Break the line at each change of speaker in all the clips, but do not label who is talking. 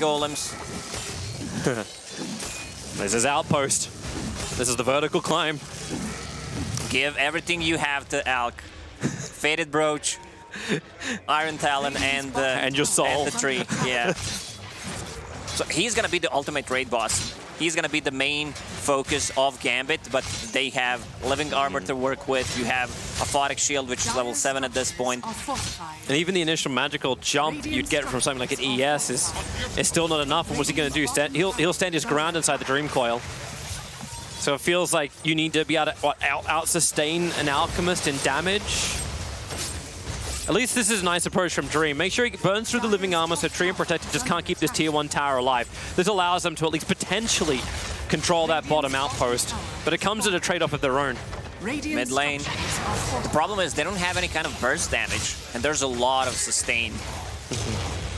golems.
This is Outpost. This is the vertical climb.
Give everything you have to Alk. Faded Brooch, Iron Talon, and
your soul.
And the tree, yeah. So he's gonna be the ultimate raid boss. He's gonna be the main focus of Gambit, but they have living armor to work with. You have a Photic Shield, which is level 7 at this point.
And even the initial magical jump you'd get from something like an ES is still not enough. And what's he going to do? He'll stand his ground inside the Dream Coil. So it feels like you need to be able to out-sustain an Alchemist in damage. At least this is a nice approach from Dream. Make sure he burns through the living armor so Tree and Protector just can't keep this tier 1 tower alive. This allows them to at least potentially control that bottom outpost. But it comes at a trade-off of their own.
Mid lane. The problem is they don't have any kind of burst damage, and there's a lot of sustain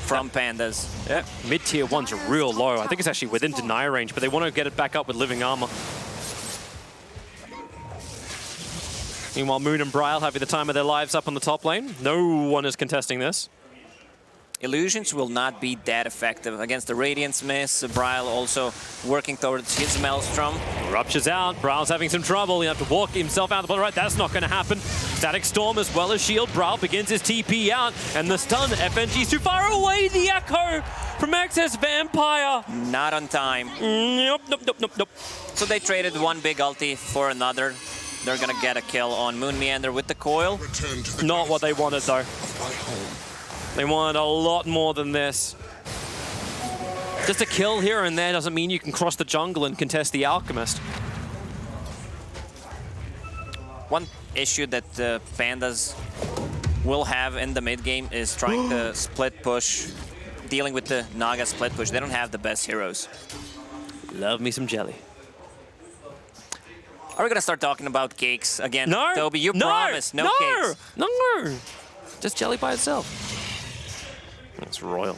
from Pandas.
Yeah, mid tier 1's real low. I think it's actually within deny range, but they want to get it back up with living armor. Meanwhile, Moon and Bryle having the time of their lives up on the top lane. No one is contesting this.
Illusions will not be that effective against the Radiance Miss. Bryle also working towards his Maelstrom.
Rupture's out. Bryle's having some trouble. He'll have to walk himself out of the bottom right. That's not going to happen. Static Storm as well as Shield. Bryle begins his TP out. And the stun. FNG's too far away. The Echo from Excess Vampire.
Not on time.
Nope.
So they traded one big ulti for another. They're going to get a kill on Moon Meander with the coil.
Not what they wanted, though. They wanted a lot more than this. Just a kill here and there doesn't mean you can cross the jungle and contest the Alchemist.
One issue that Pandas will have in the mid game is trying to split push, dealing with the Naga split push. They don't have the best heroes.
Love me some jelly.
Are we going to start talking about cakes again?
No!
Toby, you promised no cakes.
No! Just jelly by itself. That's royal.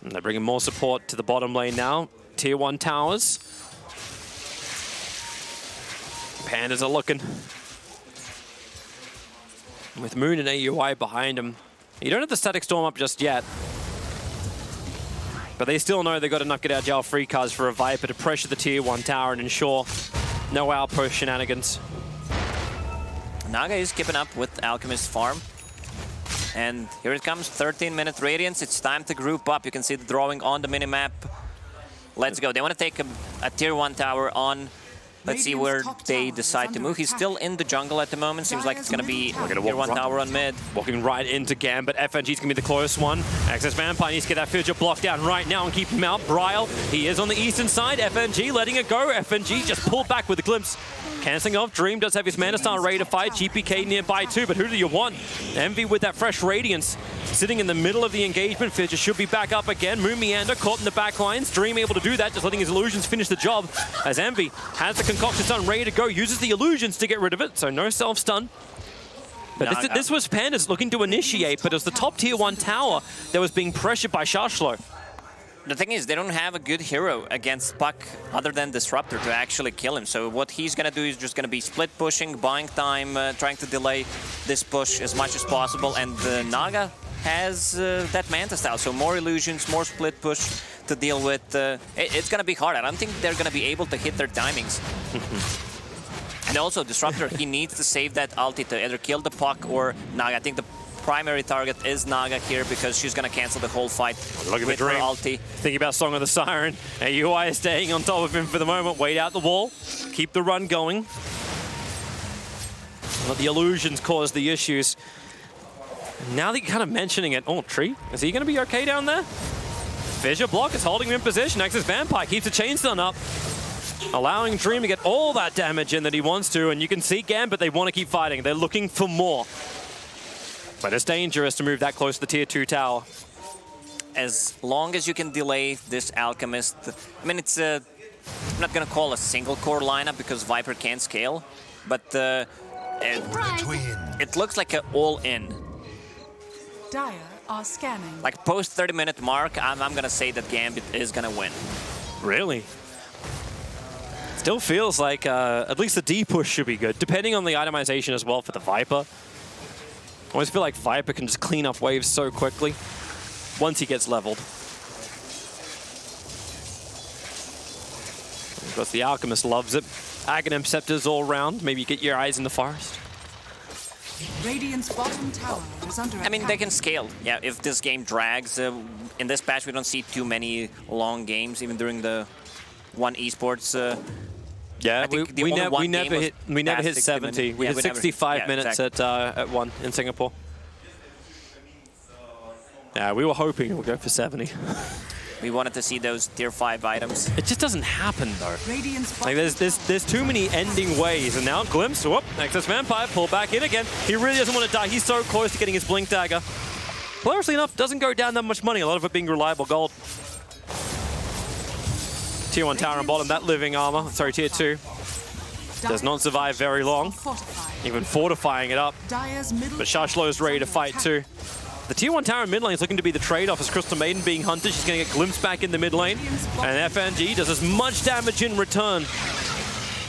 And they're bringing more support to the bottom lane now. Tier 1 towers. Pandas are looking. With Moon and AUI behind him. You don't have the Static Storm up just yet. But they still know they've got enough get-out-jail-free cards for a Viper to pressure the tier 1 tower and ensure no outpost shenanigans.
Naga is keeping up with Alchemist farm. And here it comes, 13-minute Radiance. It's time to group up. You can see the drawing on the minimap. Let's go. They want to take a tier 1 tower on. Let's see where they decide to move. He's still in the jungle at the moment. Seems like it's going to be tier 1 tower on mid.
Walking right into Gambit. FNG's going to be the close one. Excess Vampire needs to get that Fidget block down right now and keep him out. Bryle, he is on the eastern side. FNG letting it go. FNG just pulled back with a glimpse. Cancelling off. Dream does have his Mana Star ready to fight. GPK nearby too, but who do you want? Envy with that fresh Radiance. Sitting in the middle of the engagement. Fidget should be back up again. Moon Meander caught in the back lines. Dream able to do that, just letting his illusions finish the job. As Envy has the Concoction Stun ready to go, uses the illusions to get rid of it, so no self-stun. But this was Pandas looking to initiate, but it was the top tier 1 tower that was being pressured by Shashlo.
The thing is, they don't have a good hero against Puck other than Disruptor to actually kill him. So what he's going to do is just going to be split pushing, buying time, trying to delay this push as much as possible. And Naga has that Manta style, so more illusions, more split push to deal with. It's going to be hard. I don't think they're going to be able to hit their timings. And also, Disruptor, he needs to save that ulti to either kill the Puck or Naga. I think the primary target is Naga here because she's going to cancel the whole fight with her ulti.
Thinking about Song of the Siren. AUI is staying on top of him for the moment. Wait out the wall. Keep the run going. But the illusions cause the issues. Now that you're kind of mentioning it, oh, Tree, is he going to be okay down there? Fissure block is holding him in position. Excess Vampire keeps the chain stun up, allowing Dream to get all that damage in that he wants to. And you can see Gambit, they want to keep fighting. They're looking for more. But it's dangerous to move that close to the tier 2 tower.
As long as you can delay this Alchemist, I mean, it's I'm not going to call a single core lineup because Viper can't scale, but it looks like an all-in.
Dire are scanning.
Like post 30-minute mark, I'm going to say that Gambit is going to win.
Really? Still feels like at least the D push should be good, depending on the itemization as well for the Viper. always feel like Viper can just clean up waves so quickly once he gets leveled. Of course, the Alchemist loves it. Aghanim Scepters all around. Maybe you get your eyes in the forest.
Radiant's bottom tower is under attack.
I mean, they can scale. Yeah, if this game drags. In this patch, we don't see too many long games, even during the one esports.
Yeah, we never hit
60
70.
minutes.
We
Yeah,
did 65 minutes
exactly.
at one in Singapore. Yeah, we were hoping it would go for 70.
We wanted to see those tier 5 items.
It just doesn't happen though.
Radiant's
Like
bottom
there's too many ending ways, and now Glimpse, whoop, Excess Vampire, pull back in again. He really doesn't want to die. He's so close to getting his Blink Dagger. Hilariously enough, doesn't go down that much money, a lot of it being reliable gold. Tier 1 tower on bottom, that living armor, sorry, tier 2, does not survive very long,
fortified.
even fortifying it up.
Dire's middle
But Shashlo is ready to fight too. The tier 1 tower in mid lane is looking to be the trade-off as Crystal Maiden being hunted. She's going to get Glimpse back in the mid lane. And FNG does as much damage in return.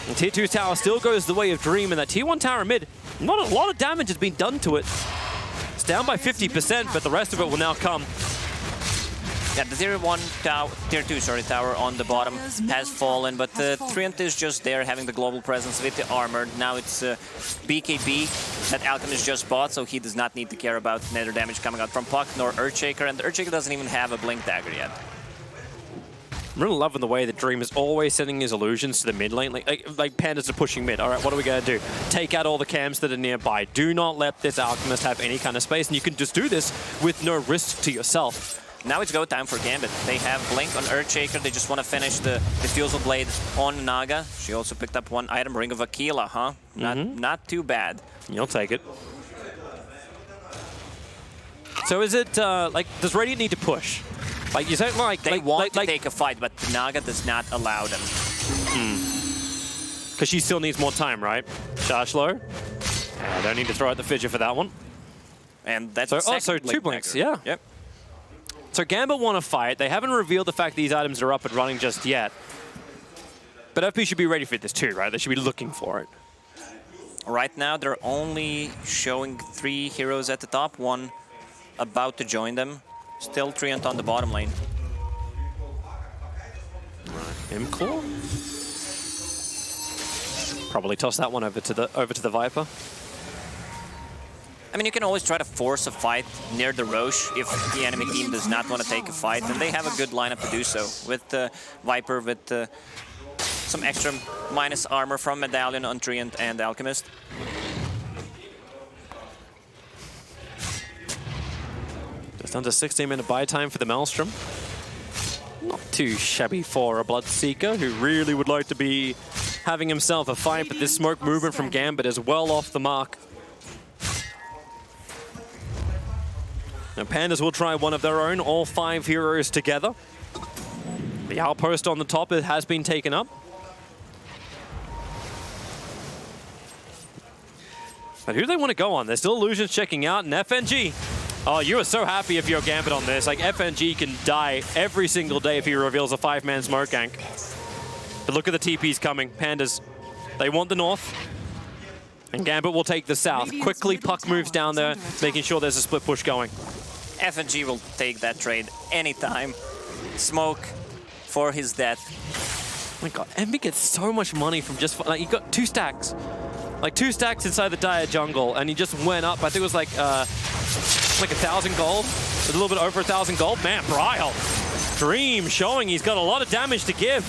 And tier 2 tower still goes the way of Dream, and that tier 1 tower mid, not a lot of damage has been done to it. It's down by 50%, but the rest of it will now come.
Yeah, the tier 1 tower, tier 2, sorry, tower on the bottom has fallen, but Treant is just there having the global presence with the armor. Now it's BKB that Alchemist just bought, so he does not need to care about nether damage coming out from Puck nor Earthshaker, and Earthshaker doesn't even have a Blink Dagger yet.
I'm really loving the way that Dream is always sending his illusions to the mid lane. Like Pandas are pushing mid. All right, what are we going to do? Take out all the cams that are nearby. Do not let this Alchemist have any kind of space, and you can just do this with no risk to yourself.
Now it's go time for Gambit. They have Blink on Earthshaker. They just want to finish the Diffusal Blade on Naga. She also picked up one item, Ring of Aquila, huh? Not too bad.
You'll take it. So is it, like, does Radiant need to push? Like, you said, like...
They want to take a fight, but Naga does not allow them.
Because she still needs more time, right? Shashlo. I don't need to throw out the Fidget for that one.
And that's
so 2 blinks, yeah.
Yep.
So Gambit want to fight. They haven't revealed the fact these items are up and running just yet. But FP should be ready for this too, right? They should be looking for it.
Right now, they're only showing 3 heroes at the top, 1 about to join them. Still Treant on the bottom lane.
Imclaw? Probably toss that one over to the Viper.
I mean, you can always try to force a fight near the Roche if the enemy team does not want to take a fight, and they have a good lineup to do so. With Viper, with some extra minus armor from Medallion on Treant and Alchemist.
Just under 16-minute buy time for the Maelstrom. Not too shabby for a Bloodseeker who really would like to be having himself a fight, but this smoke movement from Gambit is well off the mark. Now Pandas will try one of their own, all 5 heroes together. The outpost on the top has been taken up. But who do they want to go on? There's still Illusions checking out, and FNG. Oh, you are so happy if you're Gambit on this. Like, FNG can die every single day if he reveals a 5-man smoke gank. But look at the TPs coming. Pandas, they want the north. And Gambit will take the south. Quickly, Puck moves down there, making sure there's a split push going.
FNG will take that trade anytime. Smoke for his death.
Oh my god, Envy gets so much money from just, like, he got 2 stacks. Like 2 stacks inside the Dire jungle, and he just went up. I think it was like 1,000 gold. A little bit over 1,000 gold. Man, Bryle. Dream showing he's got a lot of damage to give.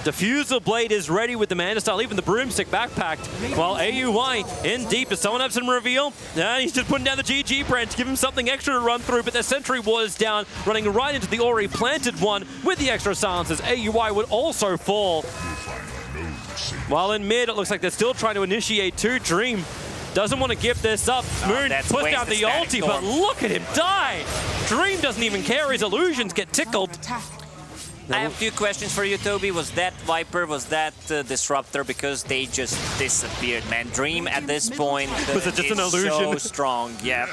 Diffusal Blade is ready with the Mana Style, even the Broomstick backpacked. While AUI in deep. Does someone have some reveal? Yeah, he's just putting down the GG branch to give him something extra to run through, but their Sentry was down, running right into the already planted one with the extra silences. AUI would also fall. While in mid, it looks like they're still trying to initiate 2. Dream doesn't want to give this up. Moon puts down the ulti, but look at him die. Dream doesn't even care. His illusions get tickled.
I have 2 questions for you, Toby. Was that Viper, was that Disruptor? Because they just disappeared, man. Dream at this point
was it just an illusion?
So strong, yeah.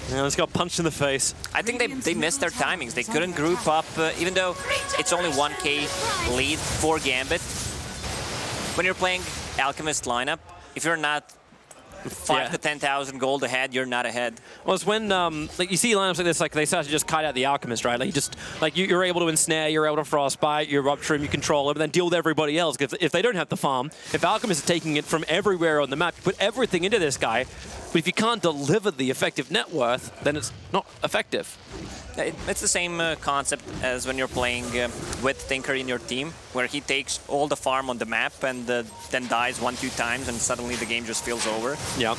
Yeah, just got punched in the face.
I think they missed their timings. They couldn't group up, even though it's only 1k lead for Gambit. When you're playing Alchemist lineup, if you're not 5 to 10,000 gold ahead, you're not ahead.
Well, it's when like you see lineups like this, like they start to just kite out the Alchemist, right? Like you're able to ensnare, you're able to frostbite, you rupture him, you control him, but then deal with everybody else. If they don't have the farm, if Alchemist is taking it from everywhere on the map, you put everything into this guy, but if you can't deliver the effective net worth, then it's not effective.
It's the same concept as when you're playing with Tinker in your team, where he takes all the farm on the map and then dies 1-2 times, and suddenly the game just feels over.
Yeah.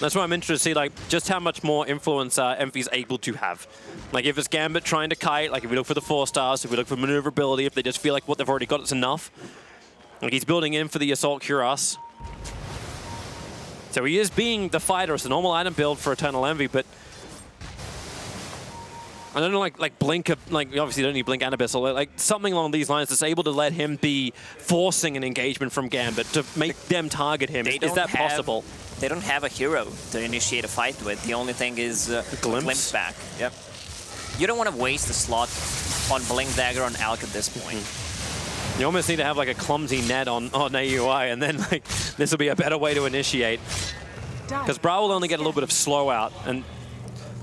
That's why I'm interested to see, like, just how much more influence Envy's able to have. Like, if it's Gambit trying to kite, like, if we look for the 4 stars, if we look for maneuverability, if they just feel like what they've already got is enough. Like, he's building in for the Assault Cuirass. So he is being the fighter. It's a normal item build for Eternal Envy, but I don't know, like Blink, like obviously you don't need Blink and Abyssal, like something along these lines that's able to let him be forcing an engagement from Gambit to make them target him. Is that possible?
They don't have a hero to initiate a fight with. The only thing is Glimpse back. Yep. You don't want to waste a slot on Blink Dagger on Alk at this point.
You almost need to have like a clumsy net on AUI, and then like this will be a better way to initiate. Because Bra will only get a little bit of slow out, and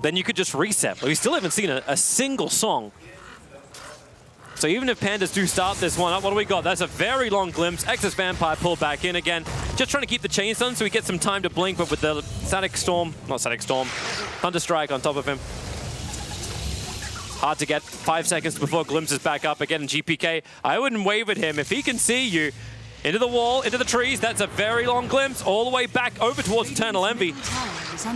then you could just reset. But we still haven't seen a single song. So even if Pandas do start this one up, what do we got? That's a very long glimpse. Excess Vampire pulled back in again. Just trying to keep the chains done so we get some time to blink, but with the Thunderstrike on top of him. Hard to get. 5 seconds before Glimpse is back up again in GPK. I wouldn't wave at him. If he can see you, into the wall, into the trees, that's a very long glimpse, all the way back over towards Eternal Envy.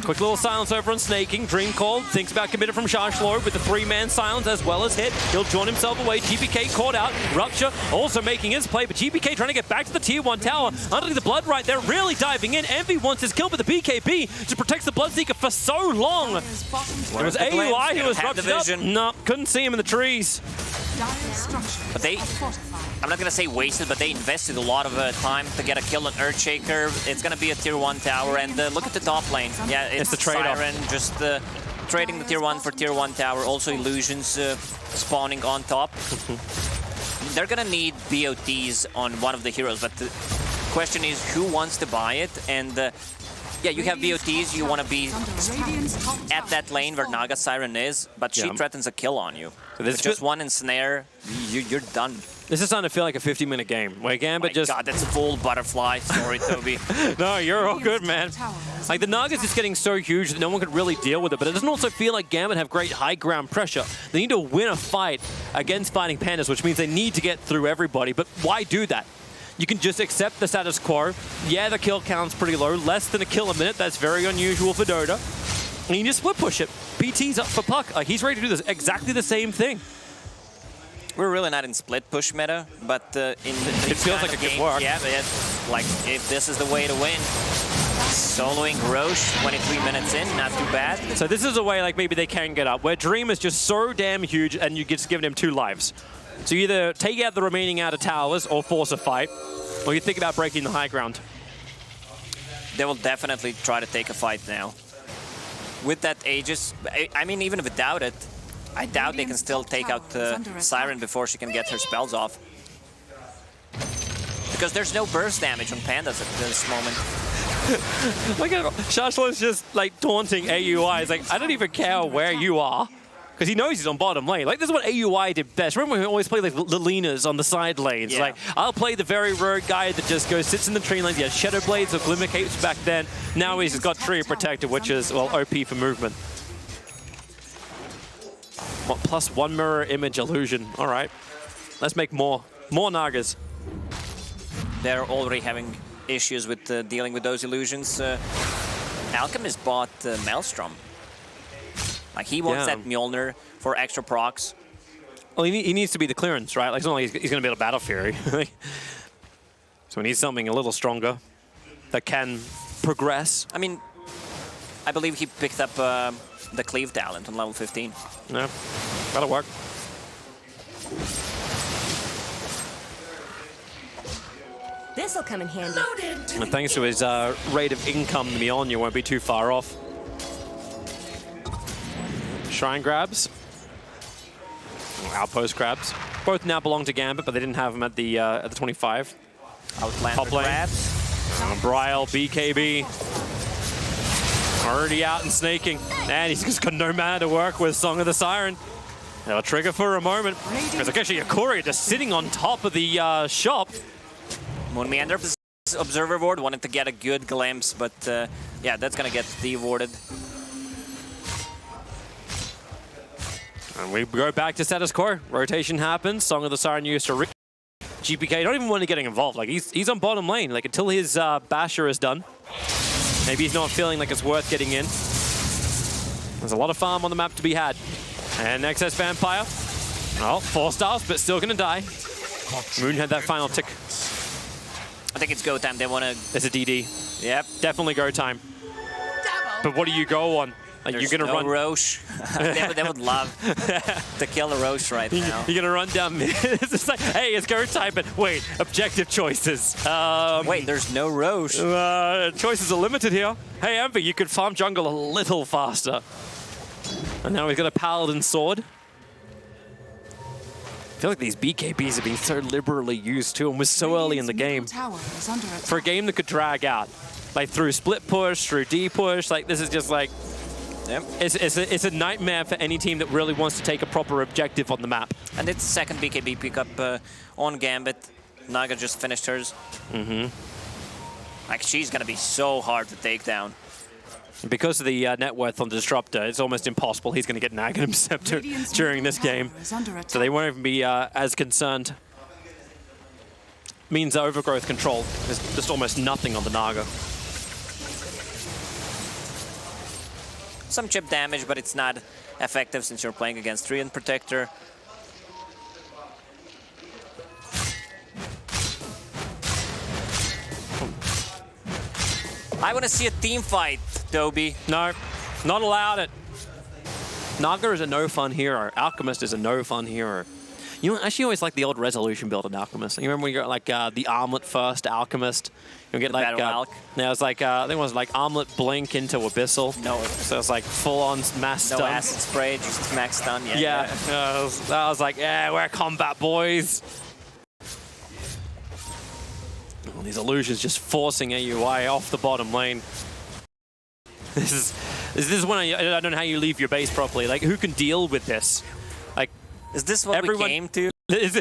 Quick little silence over on Snaking. Dream Call thinks about committed from Sharshlo with the 3-man silence as well as hit. He'll drawn himself away. GPK caught out. Rupture also making his play, but GPK trying to get back to the tier 1 tower. Under the blood right there, really diving in. Envy wants his kill, but the BKB just protects the Bloodseeker for so long. It was AUI who was ruptured up. No, couldn't see him in the trees.
But I'm not gonna say wasted, but they invested a lot of time to get a kill on Earthshaker. It's gonna be a tier 1 tower, and look at the top lane. Yeah, it's
the trade-off.
Siren just trading the tier 1 for tier 1 tower. Also illusions spawning on top. They're gonna need BOTs on one of the heroes, but the question is who wants to buy it, and yeah, you have BOTs, you want to be at that lane where Naga Siren is, but she threatens a kill on you. So there's just one ensnare, you're done.
This is starting to feel like a 50-minute game, where Gambit just...
God, that's a full butterfly. Sorry, Toby.
No, you're all good, man. Like, the Naga's just getting so huge that no one could really deal with it, but it doesn't also feel like Gambit have great high ground pressure. They need to win a fight against fighting Pandas, which means they need to get through everybody, but why do that? You can just accept the status quo. Yeah, the kill count's pretty low, less than a kill a minute. That's very unusual for Dota. And you just split push it. BT's up for Puck. Like, he's ready to do this exactly the same thing.
We're really not in split push meta, but in
it feels like it could work.
Yeah, but like if this is the way to win. Soloing Roche 23 minutes in, not too bad.
So this is a way like maybe they can get up, where Dream is just so damn huge and you just giving him 2 lives. So you either take out the remaining outer towers or force a fight, or you think about breaking the high ground.
They will definitely try to take a fight now. With that Aegis, I mean, even without it, I doubt they can still take out Siren before she can get her spells off. Because there's no burst damage on Pandas at this moment.
Look at Shashlo's just like taunting AUI. He's like, I don't even care where you are. Because he knows he's on bottom lane. Like, this is what AUI did best. Remember when we always play like the Linas on the side lanes?
Yeah.
Like, I'll play the very rogue guy that just goes, sits in the tree lanes. He has Shadow Blades or Glimmer Capes back then. Now he's got Tree Protector, which is, well, OP for movement. What, plus 1 mirror image illusion. All right. Let's make more Nagas.
They're already having issues with dealing with those illusions. Alchemist bought Maelstrom. Like, he wants that Mjolnir for extra procs.
Well, he needs to be the clearance, right? Like, it's not like he's going to be able to Battle Fury. So he needs something a little stronger that can progress.
I mean, I believe he picked up the Cleave talent on level 15.
Yeah, that'll work.
This'll come in handy.
And thanks to his rate of income, the Mjolnir won't be too far off. Shrine grabs. Outpost grabs. Both now belong to Gambit, but they didn't have them at the 25.
Outlander grabs.
Bryle, BKB. Already out and snaking. And he's just got no mana to work with Song of the Siren. They'll trigger for a moment. There's actually a Courier just sitting on top of the shop.
Moon Meander observer ward wanted to get a good glimpse, but yeah, that's gonna get de-warded.
And we go back to status quo. Rotation happens. Song of the Siren used to GPK don't even want to get involved. Like he's on bottom lane. Like until his basher is done. Maybe he's not feeling like it's worth getting in. There's a lot of farm on the map to be had. And Excess Vampire. Oh, 4 stars, but still gonna die. Moon had that final tick.
I think it's go time. They want to...
It's a DD.
Yep.
Definitely go time. But what do you go on? Like you're gonna run
Roche. they would love to kill a Roche right now.
You're gonna run down mid. It's just like, hey, it's go time, but wait, objective choices.
Wait, there's no Roche.
Choices are limited here. Hey, Amber, you could farm jungle a little faster. And now we've got a Paladin sword. I feel like these BKBs have been so liberally used too, and we're so early in the game. For a game that could drag out, like through split push, through D push, like this is just like,
yep.
It's a nightmare for any team that really wants to take a proper objective on the map.
And it's second BKB pickup on Gambit. Naga just finished hers. Like she's gonna be so hard to take down.
Because of the net worth on the Disruptor, it's almost impossible he's going to get an Aghanim Scepter during this game. So they won't even be as concerned. Means overgrowth control. There's just almost nothing on the Naga.
Some chip damage, but it's not effective since you're playing against Treant Protector. I want to see a team fight, Dobie.
No, not allowed it. Naga is a no-fun hero. Alchemist is a no-fun hero. You know, I actually always like the old resolution build in Alchemist. You remember when you got like the Armlet first Alchemist? You get like yeah, it was like I think it was like Armlet Blink into Abyssal.
No,
so it's like full-on mass stun.
No acid spray, just max stun.
Yeah. I was like, yeah, we're combat boys. All these illusions just forcing AUI off the bottom lane. This is when I don't know how you leave your base properly. Like, who can deal with this? Like,
is this what
everyone,
we came to?
Is